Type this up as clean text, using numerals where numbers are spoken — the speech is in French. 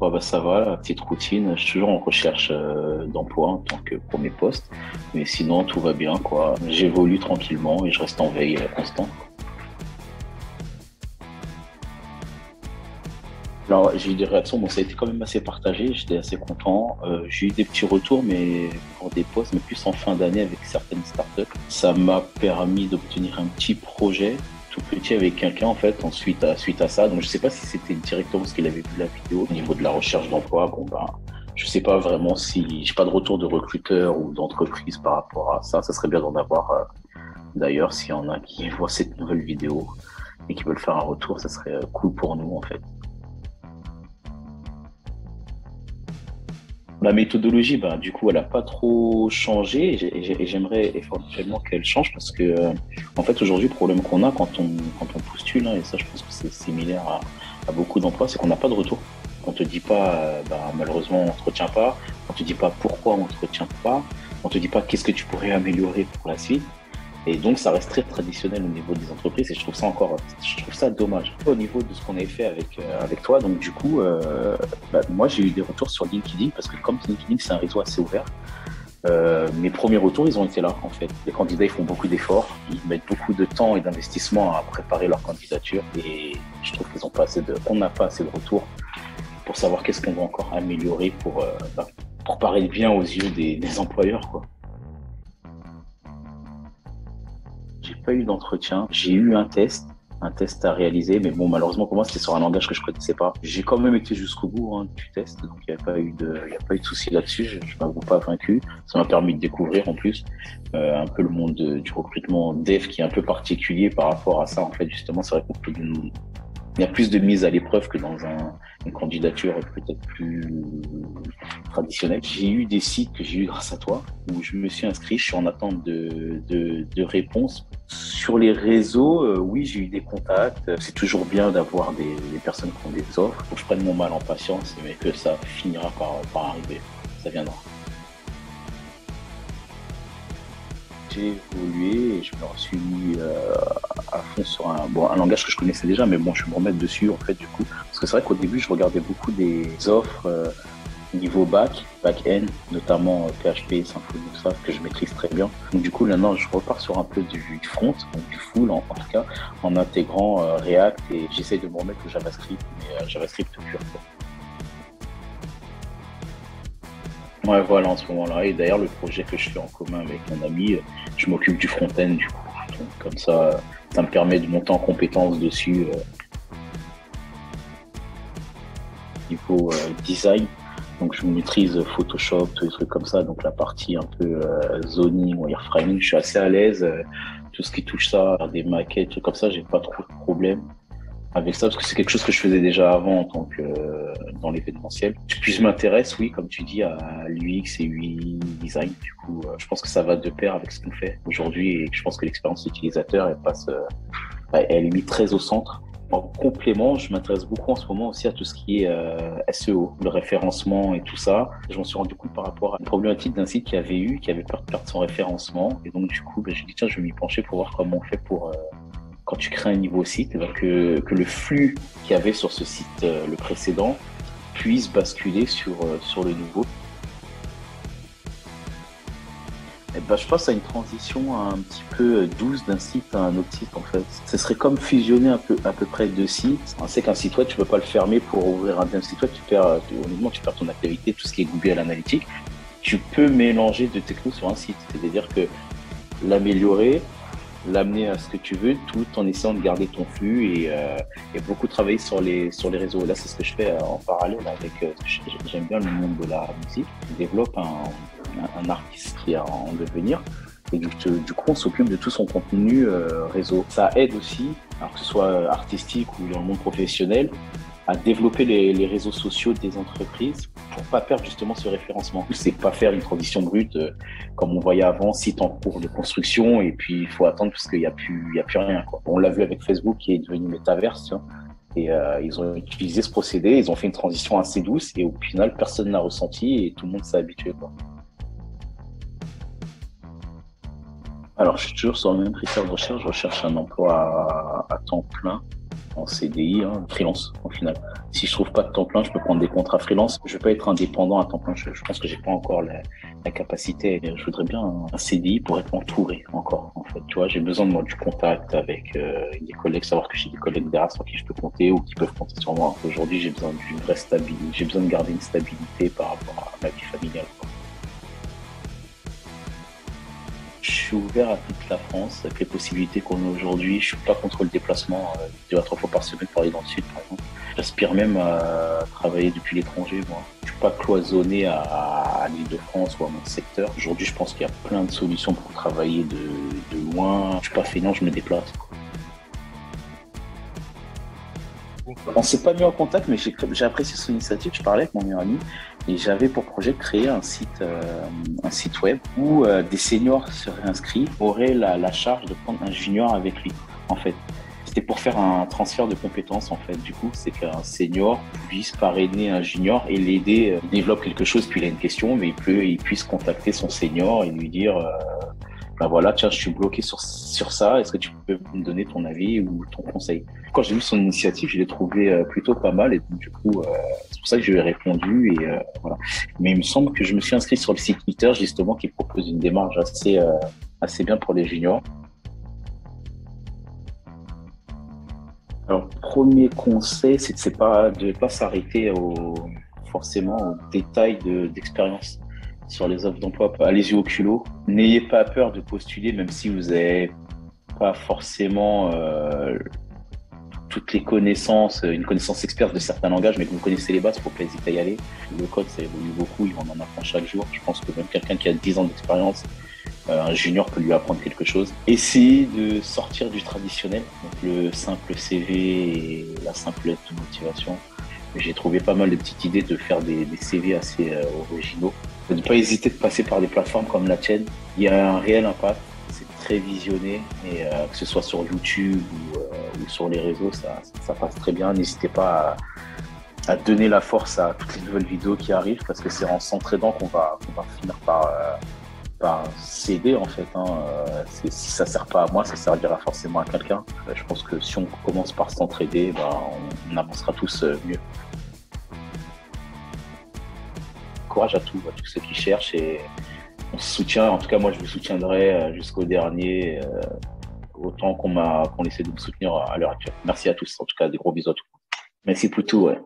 Ouais, bah, ça va, la petite routine. Je suis toujours en recherche d'emploi en tant que premier poste. Mais sinon, tout va bien, quoi. J'évolue tranquillement et je reste en veille constant. Alors, j'ai eu des réactions, bon, ça a été quand même assez partagé. J'étais assez content. J'ai eu des petits retours, mais pour des postes, mais plus en fin d'année avec certaines startups. Ça m'a permis d'obtenir un petit projet tout petit avec quelqu'un, en fait, suite à ça. Donc, je sais pas si c'était directement ce qu'il avait vu la vidéo. Au niveau de la recherche d'emploi, bon, ben, je sais pas vraiment si j'ai pas de retour de recruteur ou d'entreprise par rapport à ça. Ça serait bien d'en avoir, d'ailleurs, s'il y en a qui voient cette nouvelle vidéo et qui veulent faire un retour, ça serait cool pour nous, en fait. La méthodologie, ben, du coup, elle n'a pas trop changé et j'aimerais éventuellement qu'elle change parce que, en fait, aujourd'hui, le problème qu'on a quand on postule, hein, et ça, je pense que c'est similaire à beaucoup d'emplois, c'est qu'on n'a pas de retour. On te dit pas, ben, malheureusement, on ne te retient pas. On te dit pas pourquoi on ne te retient pas. On te dit pas qu'est-ce que tu pourrais améliorer pour la suite. Et donc, ça reste très traditionnel au niveau des entreprises et je trouve ça dommage. Au niveau de ce qu'on avait fait avec toi, donc du coup, bah, moi, j'ai eu des retours sur LinkedIn parce que comme LinkedIn, c'est un réseau assez ouvert, mes premiers retours, ils ont été là, en fait. Les candidats, ils font beaucoup d'efforts, ils mettent beaucoup de temps et d'investissement à préparer leur candidature et je trouve qu'ils ont pas assez on n'a pas assez de retours pour savoir qu'est-ce qu'on va encore améliorer bah, pour paraître bien aux yeux des employeurs, quoi. J'ai pas eu d'entretien. J'ai eu un test à réaliser, mais bon, malheureusement pour moi, c'était sur un langage que je connaissais pas. J'ai quand même été jusqu'au bout hein, du test, donc il y a pas eu de souci là-dessus. Je m'avoue pas vaincu. Ça m'a permis de découvrir en plus un peu le monde du recrutement dev qui est un peu particulier par rapport à ça. En fait, justement, c'est vrai qu'on peut il y a plus de mise à l'épreuve que dans une candidature peut-être plus traditionnelle. J'ai eu des sites que j'ai eu grâce à toi où je me suis inscrit, je suis en attente de réponses. Sur les réseaux, oui, j'ai eu des contacts. C'est toujours bien d'avoir des personnes qui ont des offres. Faut que je prenne mon mal en patience, mais que ça finira par arriver. Ça viendra. J'ai évolué et je me suis mis à fond sur un langage que je connaissais déjà, mais bon, je vais me remettre dessus en fait du coup. Parce que c'est vrai qu'au début, je regardais beaucoup des offres niveau back-end, notamment PHP, Symfony, tout ça, que je maîtrise très bien. Donc du coup, maintenant, je repars sur un peu du front, donc du full en tout cas, en intégrant React et j'essaye de me remettre au JavaScript, mais JavaScript pur, quoi. Ouais, voilà, en ce moment-là. Et d'ailleurs, le projet que je fais en commun avec mon ami, je m'occupe du front-end, du coup. Donc, comme ça me permet de monter en compétence dessus, niveau design. Donc, je maîtrise Photoshop, tous les trucs comme ça. Donc, la partie un peu zoning, wireframing, je suis assez à l'aise. Tout ce qui touche ça, des maquettes, trucs comme ça, j'ai pas trop de problèmes avec ça parce que c'est quelque chose que je faisais déjà avant en tant que dans l'événementiel. Puis je m'intéresse, oui, comme tu dis, à l'UX et UI design. Du coup, je pense que ça va de pair avec ce qu'on fait aujourd'hui et je pense que l'expérience utilisateur, elle est mise très au centre. En complément, je m'intéresse beaucoup en ce moment aussi à tout ce qui est SEO, le référencement et tout ça. Je m'en suis rendu compte par rapport à une problématique d'un site qui avait peur de perdre son référencement. Et donc, du coup, ben, j'ai dit, tiens, je vais m'y pencher pour voir comment on fait pour quand tu crées un nouveau site, eh ben, que le flux qu'il y avait sur ce site, le précédent, puisse basculer sur le nouveau. Eh ben, je pense à une transition un petit peu douce d'un site à un autre site en fait. Ce serait comme fusionner à peu près deux sites. On sait qu'un site web, tu peux pas le fermer pour ouvrir un deuxième site web. Honnêtement, tu perds ton activité, tout ce qui est Google Analytics. Tu peux mélanger deux technos sur un site. C'est-à-dire que l'améliorer, l'amener à ce que tu veux tout en essayant de garder ton flux et beaucoup travailler sur les réseaux. Là, c'est ce que je fais en parallèle avec, j'aime bien le monde de la musique. Je développe un artiste qui est en devenir et du coup, on s'occupe de tout son contenu réseau. Ça aide aussi, alors que ce soit artistique ou dans le monde professionnel, à développer les réseaux sociaux des entreprises pour pas perdre justement ce référencement. C'est pas faire une transition brute comme on voyait avant, site en cours de construction et puis il faut attendre parce qu'il y a plus rien, quoi. On l'a vu avec Facebook qui est devenu Metaverse, tu vois, et ils ont utilisé ce procédé, ils ont fait une transition assez douce et au final personne n'a ressenti et tout le monde s'est habitué, quoi. Alors je suis toujours sur le même critère de recherche, je recherche un emploi à temps plein en CDI, hein, freelance au final. Si je trouve pas de temps plein, je peux prendre des contrats freelance. Je veux pas être indépendant à temps plein. Je pense que j'ai pas encore la capacité. Je voudrais bien un CDI pour être entouré encore. En fait, tu vois, j'ai besoin de moi du contact avec des collègues, savoir que j'ai des collègues derrière sur qui je peux compter ou qui peuvent compter sur moi. Aujourd'hui, j'ai besoin d'une vraie stabilité. J'ai besoin de garder une stabilité par rapport à ma vie familiale. Je suis ouvert à toute la France avec les possibilités qu'on a aujourd'hui. Je suis pas contre le déplacement 2 à 3 fois par semaine pour aller dans le sud, par exemple. J'aspire même à travailler depuis l'étranger, moi. Je suis pas cloisonné à l'Île-de-France ou à mon secteur. Aujourd'hui, je pense qu'il y a plein de solutions pour travailler de loin. Je suis pas feignant, je me déplace. On s'est pas mis en contact, mais j'ai apprécié son initiative. Je parlais avec mon meilleur ami et j'avais pour projet de créer un site web où des seniors seraient inscrits, auraient la charge de prendre un junior avec lui. En fait, c'était pour faire un transfert de compétences. En fait, du coup, c'est qu'un senior puisse parrainer un junior et l'aider. Il développe quelque chose, puis il a une question, mais il puisse contacter son senior et lui dire. Ben voilà, tiens, je suis bloqué sur ça, est-ce que tu peux me donner ton avis ou ton conseil? Quand j'ai vu son initiative, je l'ai trouvé plutôt pas mal et donc, du coup, c'est pour ça que je lui ai répondu et voilà. Mais il me semble que je me suis inscrit sur le site Twitter justement qui propose une démarche assez bien pour les juniors. Alors, premier conseil, de ne pas s'arrêter forcément aux détails d'expérience sur les offres d'emploi. Allez-y au culot. N'ayez pas peur de postuler, même si vous n'avez pas forcément toutes les connaissances, une connaissance experte de certains langages, mais que vous connaissez les bases, il ne faut pas hésiter à y aller. Le code, ça évolue beaucoup, on en apprend chaque jour. Je pense que même quelqu'un qui a 10 ans d'expérience, un junior peut lui apprendre quelque chose. Essayez de sortir du traditionnel, donc le simple CV et la simple lettre de motivation. J'ai trouvé pas mal de petites idées de faire des CV assez originaux. De ne pas hésiter de passer par des plateformes comme la tienne. Il y a un réel impact, c'est très visionné, et que ce soit sur YouTube ou sur les réseaux, ça passe très bien. N'hésitez pas à donner la force à toutes les nouvelles vidéos qui arrivent, parce que c'est en s'entraidant qu'on va finir par s'aider en fait. Si ça sert pas à moi, ça servira forcément à quelqu'un. Je pense que si on commence par s'entraider, on avancera tous mieux. Courage à tous ceux qui cherchent et on se soutient. En tout cas, moi, je vous soutiendrai jusqu'au dernier, autant qu'on essaie de me soutenir à l'heure actuelle. Merci à tous. En tout cas, des gros bisous à tous. Merci pour tout. Ouais.